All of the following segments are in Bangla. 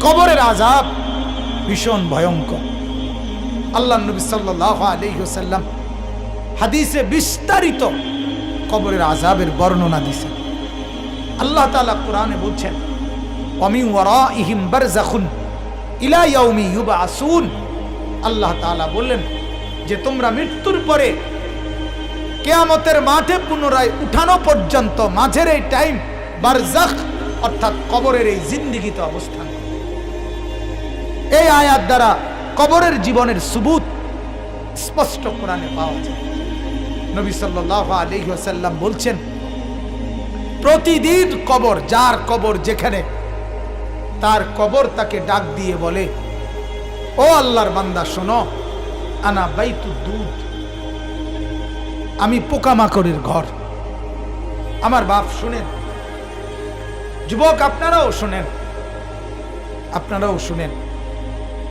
কবরের আযাব ভীষণ ভয়ঙ্কর। আল্লাহ নবী সাল্লাল্লাহু আলাইহি ওয়াসাল্লাম হাদিসে বিস্তারিত কবরের আযাবের বর্ণনা দিয়েছেন। আল্লাহ তাআলা কোরআনে বলছেন, ওয়ামিন ওয়ারাইহিম বারযাখুন ইলা ইয়াউমি ইউবআসুন। আল্লাহ তাআলা বললেন যে তোমরা মৃত্যুর পরে কিয়ামতের মাঠে পুনরায় উঠানো পর্যন্ত মাঝের এই টাইম বারযাখ অর্থাৎ কবরের এই জিন্দেগিতে অবস্থান। এই আয়াত দ্বারা কবরের জীবনের সুবুত স্পষ্ট কোরআনে পাওয়া যায়। নবী সাল্লাল্লাহু আলাইহি ওয়াসাল্লাম বলছেন, প্রতিদিন কবর, যার কবর যেখানে, তার কবর তাকে ডাক দিয়ে বলে, ও আল্লাহর বান্দা শোনো, আনা বাইতুদ দুদ, আমি পোকামাকড়ের ঘর। আমার বাপ শুনেন, যুবক আপনারাও শুনেন, আপনারাও শুনেন,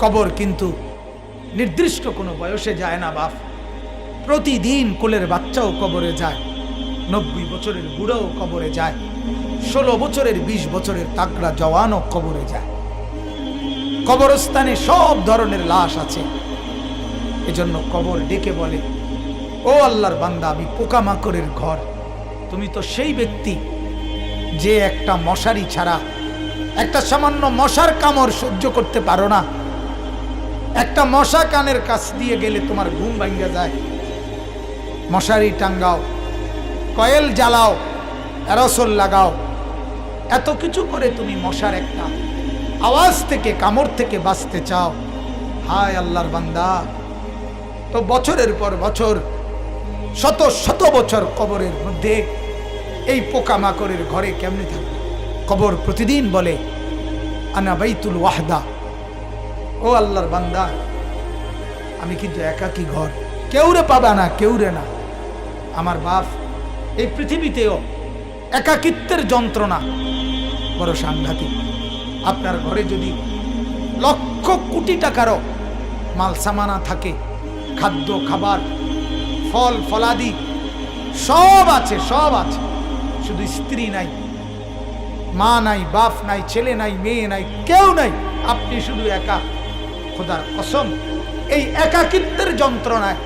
কবর কিন্তু নির্দিষ্ট কোনো বয়সে যায় না বাপ। প্রতিদিন কোলের বাচ্চাও কবরে যায়, 90 বছরের বুড়াও কবরে যায়, 16 বছরের 20 বছরের তাগড়া জওয়ানও কবরে যায়। কবরস্থানে সব ধরনের লাশ আছে। এজন্য কবর ডেকে বলে, ও আল্লাহর বান্দা, আমি পোকামাকড়ের ঘর। তুমি তো সেই ব্যক্তি যে একটা মশারি ছাড়া, একটা সামান্য মশার কামড় সহ্য করতে পারো না। একটা মশা কানের কাছ দিয়ে গেলে তোমার ঘুম ভাঙা যায়। মশারি টাঙ্গাও, কয়েল জ্বালাও, অ্যারোসল লাগাও, এত কিছু করে তুমি মশার একটা আওয়াজ থেকে, কামড় থেকে বাঁচতে চাও। হায় আল্লাহর বান্দা, তো বছরের পর বছর, শত শত বছর কবরের মধ্যে এই পোকামাকড়ের ঘরে কেমনে থাকবে? কবর প্রতিদিন বলে, আনা বাইতুল ওয়াহদা, ও আল্লাহর বান্দা, আমি কিন্তু একাকী ঘর, কেউরে পাবা না, কেউরে না। আমার বাপ, এই পৃথিবীতেও একাকিত্বের যন্ত্রণা বড় সাংঘাতিক। আপনার ঘরে যদি লক্ষ কোটি টাকারও মাল সামানা থাকে, খাদ্য খাবার, ফল ফলাদি সব আছে, সব আছে, শুধু স্ত্রী নাই, মা নাই, বাপ নাই, ছেলে নাই, মেয়ে নাই, কেউ নাই, আপনি শুধু একা। খোদার কসম, এই একাকিত্বের যন্ত্রণায়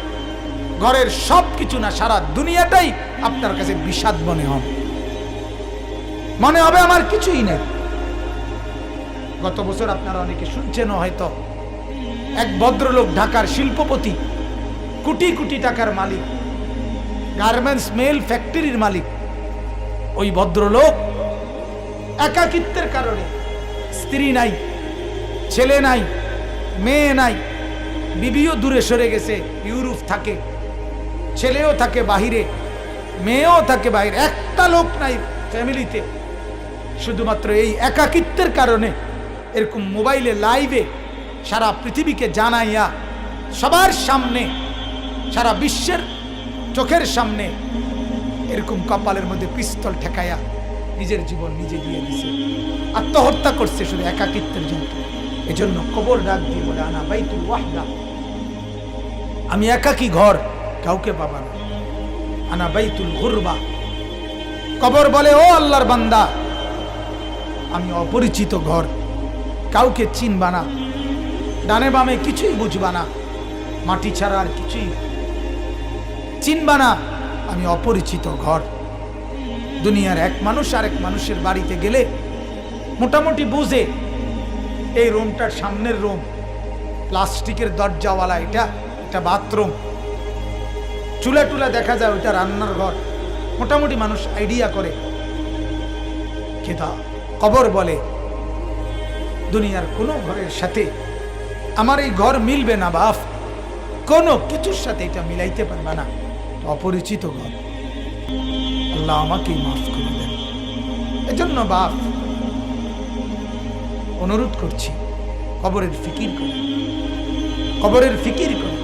ঘরের সব কিছু না, সারা দুনিয়াটাই আপনার কাছে বিষাদ মনে হবে। মনে হবে আমার কিছুই নেই। গত বছর আপনারা অনেকে শুনছেন হয়তো, এক ভদ্রলোক, ঢাকার শিল্পপতি, কোটি কোটি টাকার মালিক, গার্মেন্টস মেল ফ্যাক্টরির মালিক, ওই ভদ্রলোক একাকিত্বের কারণে, স্ত্রী নাই, ছেলে নাই, মেয়ে নাই, বিবিও দূরে সরে গেছে, ইউরোপ থাকে, ছেলেও থাকে বাহিরে, মেয়েও থাকে বাহিরে, একটা লোক নাই ফ্যামিলিতে। শুধুমাত্র এই একাকিত্বের কারণে এরকম মোবাইলে লাইভে সারা পৃথিবীকে জানাইয়া, সবার সামনে, সারা বিশ্বের চোখের সামনে এরকম কপালের মধ্যে পিস্তল ঠেকাইয়া নিজের জীবন নিজে দিয়ে দিছে, আত্মহত্যা করছে শুধু একাকিত্বের জন্য। এজন্য কবর ডাক দিয়ে বলে, আনা বাইতুল ওয়াহদা, আমি একাকী ঘর, কাউকে পাবা না। আনা বাইতুল গুরবা, কবর বলে, ও আল্লাহর বান্দা, আমি অপরিচিত ঘর, কাউকে চিনবা না, ডানে বামে কিছুই বুঝবা না, মাটি ছাড়া আর কিছুই চিনবা না, আমি অপরিচিত ঘর। দুনিয়ার এক মানুষ আর এক মানুষের বাড়িতে গেলে মোটামুটি বুঝে, এই রুমটার সামনের রুম, প্লাস্টিকের দরজাওয়ালা, এটা বাথরুম, চুলা টুলা দেখা যায়, ওইটা রান্নার ঘর, মোটামুটি মানুষ আইডিয়া করে। কিন্তু কবর বলে, দুনিয়ার কোনো ঘরের সাথে আমার এই ঘর মিলবে না বাপ, কোনো কিছুর সাথে এটা মিলাইতে পারবে না, অপরিচিত ঘর। আল্লাহ আমাকেই মাফ করে দেন। এজন্য বাপ, অনুরোধ করছি, কবরের ফিকির করে, কবরের ফিকির করে।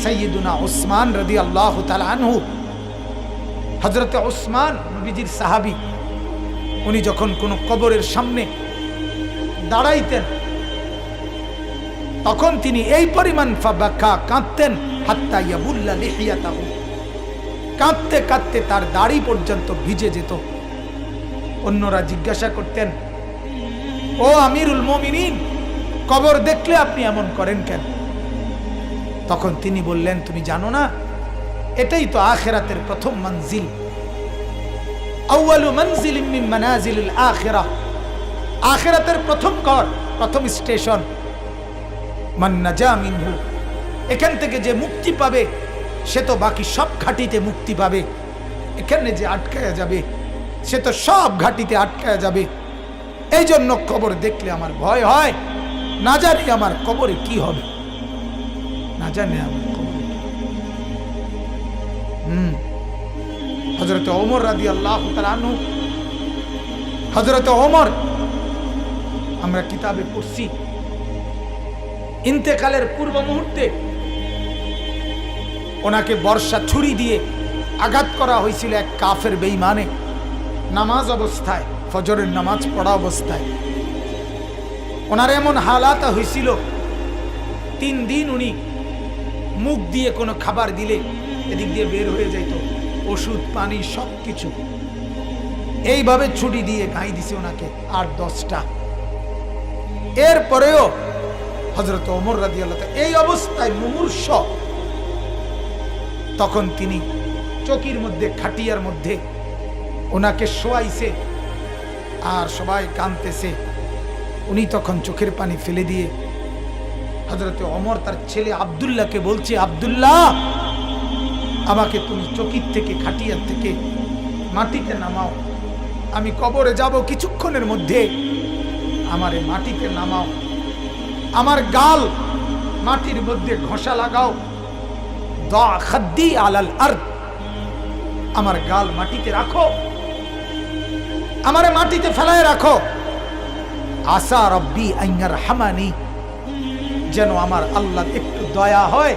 সাইয়্যিদুনা উসমান রাদিয়াল্লাহু তাআলা আনহু, হযরতে উসমান নবীজির সাহাবী, উনি যখন কোনো কবরের সামনে দাঁড়াইতেন, তখন তিনি এই পরিমাণ ফাবাকা, কাঁদতেন, হাত্তা ইয়াবুল্লা লিহিয়াতাহু, কাঁদতে কাঁদতে তার দাড়ি পর্যন্ত ভিজে যেত। অন্যরা জিজ্ঞাসা করতেন, ও আমিরুল মুমিনিন, কবর দেখলে আপনি এমন করেন কেন? তখন তিনি বললেন, তুমি জানো না, এটাই তো আখিরাতের প্রথম মঞ্জিল। আউয়ালু মানজিলিন মিন মানাজিলিল আখিরাহ, আখিরাতের প্রথম ঘর, প্রথম স্টেশন। মান নাজা মিনহু, এখান থেকে যে মুক্তি পাবে সে তো বাকি সব ঘাটিতে মুক্তি পাবে। এখানে যে আটকায়া যাবে সে তো সব ঘাটিতে আটকায়া যাবে। এই জন্য কবর দেখলে আমার ভয় হয়। না জানি আমার কবরে কি হবে, না জানি আমার কবরে কি। হযরত ওমর রাদিয়াল্লাহু তাআলা আনহু, হযরত ওমর আমরা কিতাবে পড়ছি, ইন্তেকালের পূর্ব মুহূর্তে ওনাকে বর্ষা ছুরি দিয়ে আঘাত করা হয়েছিল এক কাফের বেঈমানে, নামাজ অবস্থায়, ফজরের নামাজ পড়া অবস্থায়। ওনার এমন হালাত হয়েছিল, 3 দিন উনি মুখ দিয়ে কোনো খাবার দিলে এদিক দিয়ে বের হয়ে যাইত, ওষুধ পানি সবকিছু। এইভাবে ছুরি দিয়ে গাই দিছে ওনাকে 8-10টা। এরপরেও হযরত ওমর রাদিয়াল্লাহু তাআলা এই অবস্থায় মুমূর্ষ, তখন তিনি চকির মধ্যে, খাটিয়ার মধ্যে ওনাকে শোয়াইছে আর সবাই কাঁদতেছে। উনি তখন চোখের পানি ফেলে দিয়ে হযরত ওমর তার ছেলে আব্দুল্লাহকে বলছে, আব্দুল্লাহ, আমাকে তুমি চকির থেকে, খাটিয়ার থেকে মাটিতে নামাও, আমি কবরে যাব কিছুক্ষণের মধ্যে, আমারে মাটিতে নামাও, আমার গাল মাটির মধ্যে ঘষা লাগাও, দা খাদ্দি আলাল আরদ, আমার গাল মাটিতে রাখো, আমারে মাটিতে ফেলায় রাখো, আসা রব্বি আন ইয়ারহামানি, যেন আমার আল্লাহ একটু দয়া হয়,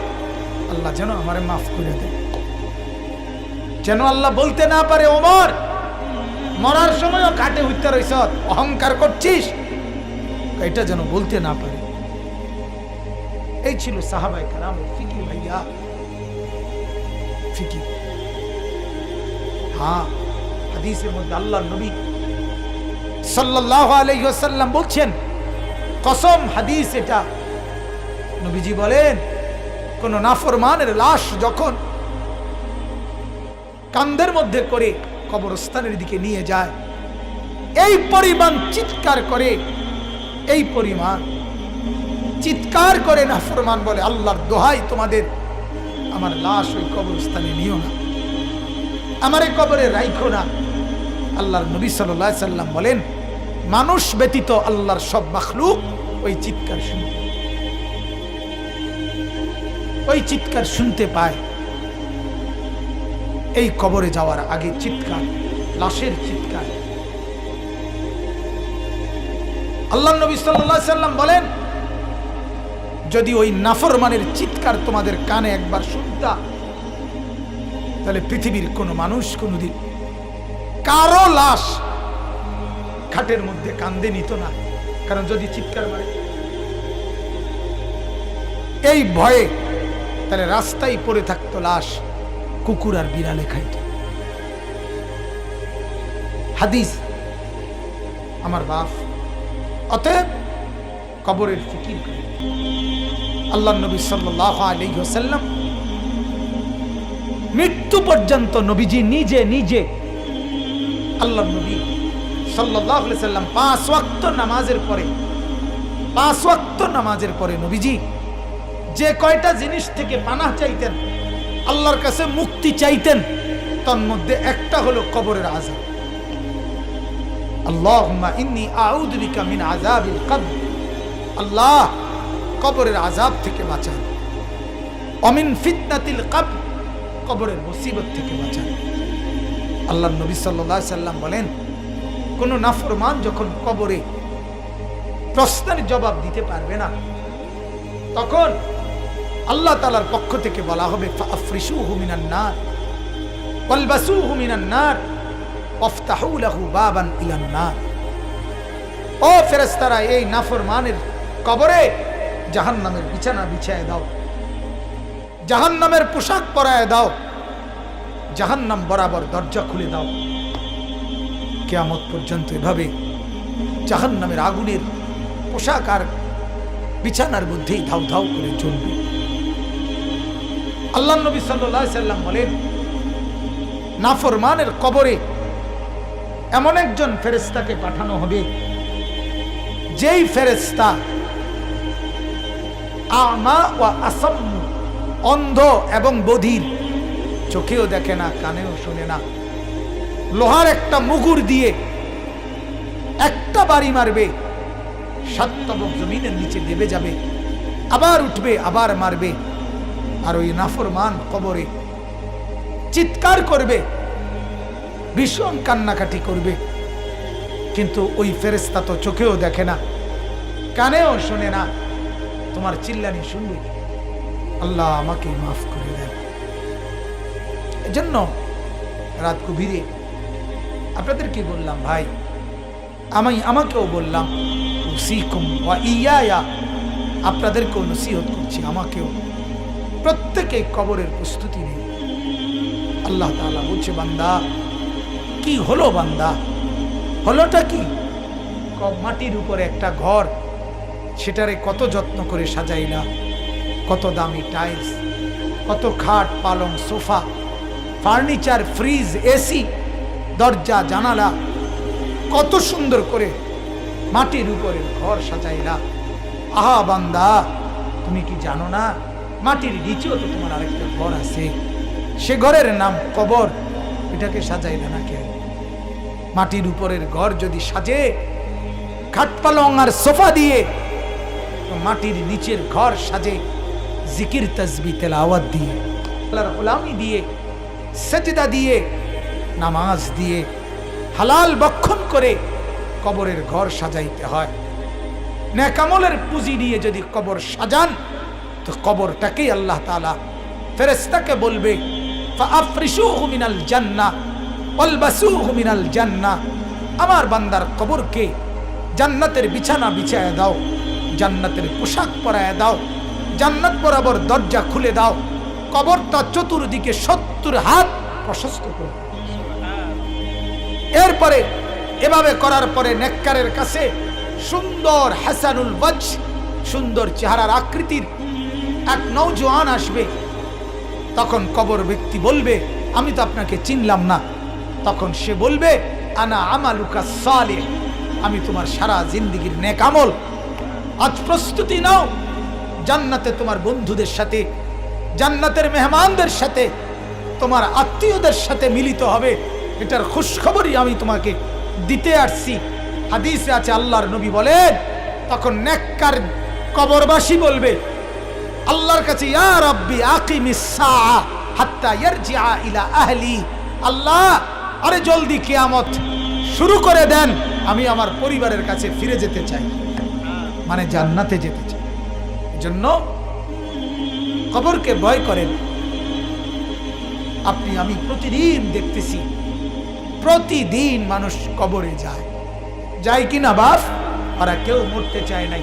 আল্লাহ যেন আমারে মাফ করে দেয়। যেন আল্লাহ বলতে না পারে, ওমর মরার সময়ও কাটে উঠতে রইছ, অহংকার করছিস, এটা যেন বলতে না পারে। এই ছিল সাহাবায়ে কেরামের ফিকির। ভাইয়া ফিকির। হ্যাঁ, হাদিসের মধ্যে আল্লাহর নবী সাল্লাল্লাহু আলাইহি ওয়াসাল্লাম বলছেন, কসম, হাদিস এটা, নবীজি বলেন, কোন নাফরমানের লাশ যখন কাঁধের মধ্যে করে কবরস্থানের দিকে নিয়ে যায়, এই পরিমাণ চিৎকার করে, এই পরিমাণ চিৎকার করে নাফরমান বলে, আল্লাহর দোহাই তোমাদের, আমার লাশ ওই কবরস্থানে নিও না, আমার এই কবরে রাইখো না। আল্লাহর নবী সাল্লাল্লাহু আলাইহি সাল্লাম বলেন, মানুষ ব্যতীত আল্লাহর সব মাখলুক ওই চিৎকার শুনতে, ওই চিৎকার শুনতে পায়। এই কবরে যাওয়ার আগে চিৎকার, লাশের চিৎকার। আল্লাহর নবী সাল্লাল্লাহু আলাইহি সাল্লাম বলেন, যদি ওই নাফরমানের চিৎকার তোমাদের কানে একবার শুনতা, তাহলে পৃথিবীর কোনো মানুষ কোনোদিন কারো লাশ খাটের মধ্যে কান্দে নিত না। কারণ যদি চিৎকার মারে এই ভয়ে, তাহলে রাস্তায় পড়ে থাকতো লাশ, কুকুর আর বিড়ালে খাইত। হাদিস আমার বাপ। অতএব কবরের ফিকির করে। আল্লাহর নবী সাল্লাল্লাহু আলাইহি ওয়াসাল্লাম মৃত্যু পর্যন্ত নবীজি নিজে নিজে, আল্লাহর নবী সাল্লাল্লাহু আলাইহি ওয়াসাল্লাম 5 ওয়াক্ত নামাজের পরে নবীজি যে কয়টা জিনিস থেকে পানাহ চাইতেন, আল্লাহর কাছে মুক্তি চাইতেন, তার মধ্যে একটা হলো কবরের আযাব। আল্লাহুম্মা ইন্নী আউযু বিকা মিন আযাবিল কবর, আল্লাহ কবরের আযাব থেকে বাঁচান। অমিন ফিতনাতিল কবর, কবরের মুসিবত থেকে বাঁচান। আল্লাহর নবী সাল্লাল্লাহু আলাইহি সাল্লাম বলেন, কোন নাফরমান যখন কবরে প্রশ্নের জবাব দিতে পারবে না, তখন আল্লাহ তাআলার পক্ষ থেকে বলা হবে, ফাআফরিশুহু মিনান নার ওয়ালবাসুহু মিনান নার ওয়াফতাহু লাহু বাবান ইলান নার। ও ফেরেশতারা, এই নাফরমানের কবরে জাহান্নামের বিছানা বিছায় দাও, জাহান্নামের পোশাক পরায় দাও, জাহান্নাম বরাবর দরজা খুলে দাও। কিয়ামত পর্যন্ত এভাবে জাহান্নামের আগুনের পোশাক আর বিছানার মধ্যেই ধাউ ধাউ করে চলবে। আল্লাহ নবী সাল্লাল্লাহু আলাইহি সাল্লাম বলেন, নাফরমানের কবরে এমন একজন ফেরেশতাকে পাঠানো হবে, যেই ফেরেশতা আমা ওয়া আসাম্মু, অন্ধ এবং বধির, চোখেও দেখে না, কানেও শোনে না, লোহার একটা মুগুর দিয়ে একটা বাড়ি মারবে, 7 তবক জমিনের নিচে দেবে যাবে, আবার উঠবে, আবার মারবে। আর ওই নাফরমান কবরে চিৎকার করবে, ভীষণ কান্নাকাটি করবে, কিন্তু ওই ফেরেশতা তো চোখেও দেখে না, কানেও শোনে না, তোমার চিল্লানি শুনবে। আল্লাহ আমাকে মাফ করে দেন। এজন্য রাত গভীরে আপনাদের কি বললাম ভাই, আমাকেও বললাম, উসিকুম ওয়া ইয়া, আপনাদেরকেও নসিহত করছি, আমাকেও প্রত্যেকে কবরের প্রস্তুতি নেই। আল্লাহ তাআলা বলছে, বান্দা কি হলো, বান্দা হলোটা কি? মাটির উপরে একটা ঘর, সেটারে কত যত্ন করে সাজাইলা, কত দামি টাইলস, কত খাট পালং সোফা, ফার্নিচার, ফ্রিজ, এসি, দরজা জানালা, কত সুন্দর করে মাটির উপরে ঘর সাজাইলা। আহা বান্দা, তুমি কি জানো না মাটির নিচেও তো তোমার আরেকটা ঘর আছে, সে ঘরের নাম কবর। এটাকে সাজাইলা না কেন? মাটির উপরের ঘর যদি সাজে খাট পালং আর সোফা দিয়ে, তো মাটির নিচের ঘর সাজে জিকির তাসবিহ তেলাওয়াত দিয়ে, আল্লাহর গোলামি দিয়ে, সেজদা দিয়ে, নামাজ দিয়ে, হালাল ভক্ষণ করে কবরের ঘর সাজাইতে হয়। নেক আমলের পুঁজি নিয়ে যদি কবর সাজান, তো কবরটাকেই আল্লাহ তাআলা ফেরেশতাকে বলবে, ফাআফরিশুহু মিনাল জান্নাহ ওয়ালবাসুহু মিনাল জান্নাহ, আমার বান্দার কবরকে জান্নাতের বিছানা বিছায়া দাও, জান্নাতের পোশাক পরায়া দাও, জান্নাত বরাবর দরজা খুলে দাও, কবরটা চতুর্দিকে 70 হাত প্রশস্ত করো। এরপরে এভাবে করার পরে নেককারের কাছে সুন্দর হাসানুল ওয়াজ, সুন্দর চেহারার আকৃতির এক নওজোয়ান আসবে। তখন কবর ব্যক্তি বলবে, আমি তো আপনাকে চিনলাম না। তখন সে বলবে, আনা আমালুকা সালিহ, আমি তোমার সারা জিন্দেগীর নেক আমল। আজ প্রস্তুতি নাও, জান্নাতে তোমার বন্ধুদের সাথে, জান্নাতের মেহমানদের সাথে, তোমার আত্মীয়দের সাথে মিলিত হবে। এটার খুশখবরই আমি তোমাকে দিতে আসছি। হাদিসে আছে, আল্লাহর নবী বলেন, তখন নেককার কবরবাসী বলবে আল্লাহর কাছে, ইয়া রাব্বি আকিমিস সাআ হাত্তা ইয়ারজিআ ইলা আহলি, আল্লাহ আরে জলদি কিয়ামত শুরু করে দেন, আমি আমার পরিবারের কাছে ফিরে যেতে চাই, মানে জান্নাতে যেতে চাই। এজন্য কবরকে ভয় করেন। আপনি আমি প্রতিদিন দেখতেছি, প্রতিদিন মানুষ কবরে যায় কিনা বাপ? ওরা কেউ মরতে চায় নাই,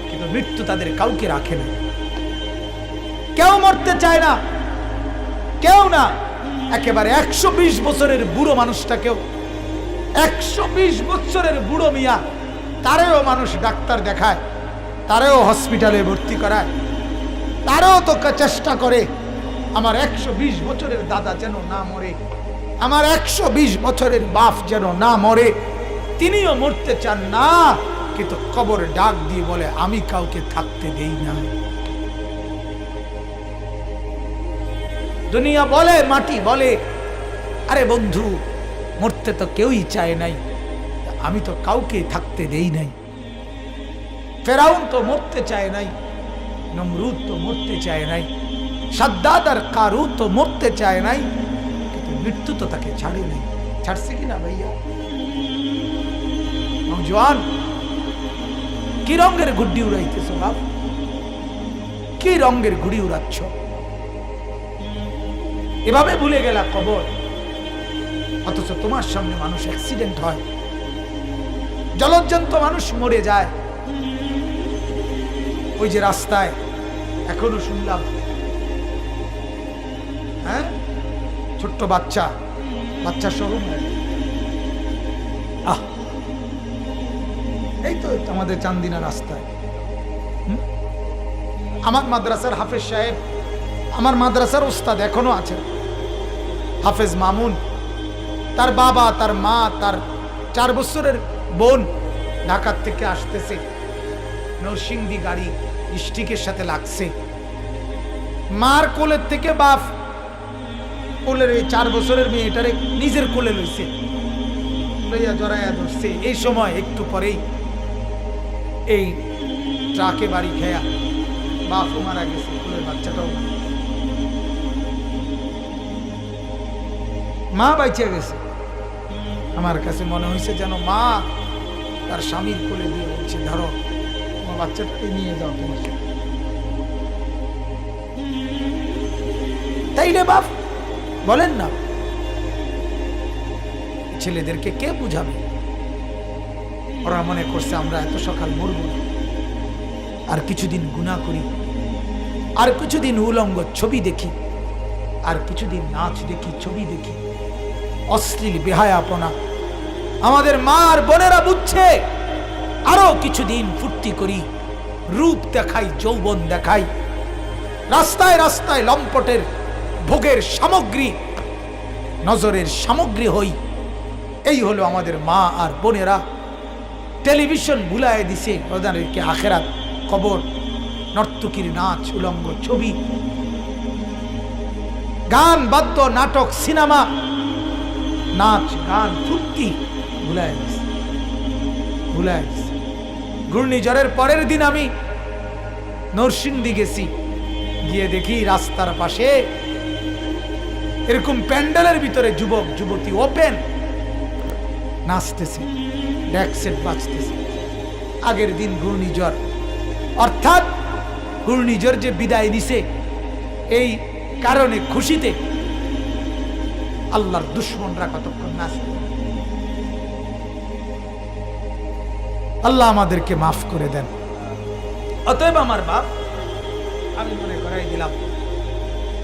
কিন্তু মৃত্যু তাদের কাউকে রাখে না। কেউ মরতে চায় না, কেউ না। একেবারে 120 বছরের বুড়ো মানুষটাকেও, 120 বছরের বুড়ো মিয়া, তারেও মানুষ ডাক্তার দেখায়, তারেও হসপিটালে ভর্তি করায়, তারেও তো চেষ্টা করে আমার 120 বছরের দাদা যেন না মরে, আমার 120 বছরের বাপ যেন না মরে। তিনিও মরতে চান না, কিন্তু কবর ডাক দিয়ে বলে, আমি কাউকে থাকতে দেই না। দুনিয়া বলে, মাটি বলে, আরে বন্ধু মরতে তো কেউই চায় নাই, আমি তো কাউকে থাকতে দেই নাই। ফেরাউন তো মরতে চায় নাই, নমরুদ তো মরতে চায় নাই, সাদ্দাদ আর কারুন তো মরতে চায় নাই, কিন্তু মৃত্যু তো তাকে ছাড়ে নাই। ছাড়ছে কিনা ভাইয়া? নওজোয়ান, কি রঙের গুড্ডি উড়াইতেছ বাপ? কি রঙের ঘুড়ি উড়াচ্ছ? এভাবে ভুলে গেলা কবর, অথচ তোমার সামনে মানুষ অ্যাক্সিডেন্ট হয়, জলজ্জন্ত মানুষ মরে যায়। ওই যে রাস্তায় এখনো শুনলাম, হ্যাঁ, ছোট্ট বাচ্চা শোরুম, এই তো আমাদের চান্দিনা রাস্তায়। আমার মাদ্রাসার হাফেজ সাহেব, আমার মাদ্রাসার ওস্তাদ এখনো আছেন, হাফেজ মামুন। তার বাবা, তার মা, তার 4 বছরের বোন ঢাকার থেকে আসতেছে, নরসিংদী গাড়ি স্টিকের সাথে লাগছে। মার কোলের থেকে বাপ কোলের এই 4 বছরের মেয়েটারে নিজের কোলে লইছে, লইয়া জড়াইয়া ধরছে। এই সময় একটু পরেই এই ট্রাকে বাড়ি খেয়া বাপও মারা গেছে, কোলের বাচ্চাটাও। মা বাইচে গেছে। আমার কাছে মনে হয়েছে যেন মা তার স্বামীর কোলে দিয়ে বলছে, ধরো আমার বাচ্চাটাকে নিয়ে যাও তোমার সাথে। তাই রে বাপ, বলেন না, ছেলেদেরকে কে বুঝাবে? ওরা মনে করছে আমরা এত সকাল মরব না, আর কিছুদিন গুনাহ করি, আর কিছুদিন উলঙ্গ ছবি দেখি, আর কিছুদিন নাচ দেখি, ছবি দেখি, অশ্লীল বেহায়াপনা। আমাদের মা আর বোনেরা বুঝছে আরো কিছুদিন ফুর্তি করি, রূপ দেখাই, যৌবন দেখাই, রাস্তায় রাস্তায় লম্পটের ভোগের সামগ্রী, নজরের সামগ্রী হই। এই হলো আমাদের মা আর বোনেরা। টেলিভিশন ভুলায় দিছে ওদেরকে আখেরাত, কবর, নর্তকীর নাচ, উলঙ্গ ছবি, গান, বাদ্য, নাটক, সিনেমা, নাচ, গান, ফুর্তি ভুলায় দিছে, ভুলায় দিছে। ঘূর্ণিঝড়ের পরের দিন আমি নরসিংদী গেছি, গিয়ে দেখি রাস্তার পাশে এরকম প্যান্ডেলের ভিতরে যুবক যুবতী ওপেন নাচতেছে, ড্যাকসেট বাজতেছে। আগের দিন ঘূর্ণিঝড়, অর্থাৎ ঘূর্ণিঝড় যে বিদায় দিছে, এই কারণে খুশিতে আল্লাহর দুশ্মনরা কতক্ষণ নাচবে। আল্লাহ আমাদেরকে মাফ করে দেন। অতএব আমার বাপ, আমি মনে করাই দিলাম,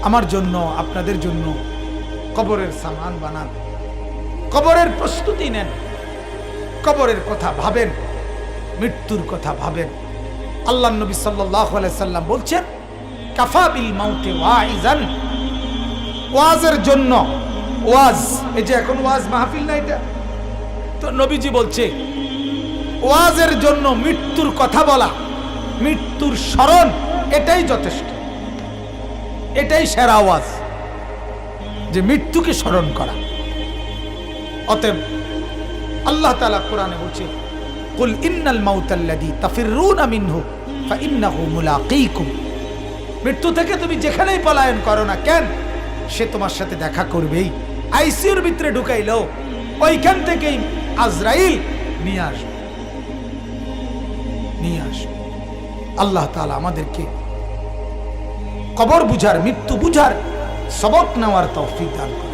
আমার জন্য, আপনাদের জন্য কবরের সামান বানান, কবরের প্রস্তুতি নেন, কবরের কথা ভাবেন, মৃত্যুর কথা ভাবেন। আল্লাহ নবী সাল্লাল্লাহু আলাইহি সাল্লাম বলছেন, কাফা বিল মাউতি ওয়াইজান, ওয়াজের জন্য, ওয়াজ, এই যে এখন ওয়াজ মাহফিল না, এটা তো নবীজি বলছে ওয়াজের জন্য মৃত্যুর কথা বলা, মৃত্যুর স্মরণ, এটাই যথেষ্ট, এটাই সেরা ওয়াজ, যে মৃত্যুকে স্মরণ করা। অতএব আল্লাহ তাআলা কোরআনে বলছে, কুল ইন্নাল মাউতাল্লাযী তাফিররুনা মিনহু ফাইন্নাহু মুলাকীকুম, মৃত্যু থেকে তুমি যেখানেই পলায়ন করো না কেন, সে তোমার সাথে দেখা করবেই। আইসিইউর ভিতরে ঢুকাইলো, ওইখান থেকেই আজরাইল নিয়ে আসবে, নিয়ে আসবে। আল্লাহ তাআলা আমাদেরকে কবর বুঝার, মৃত্যু বুঝার, সবক নেওয়ার তৌফিক দান করুন।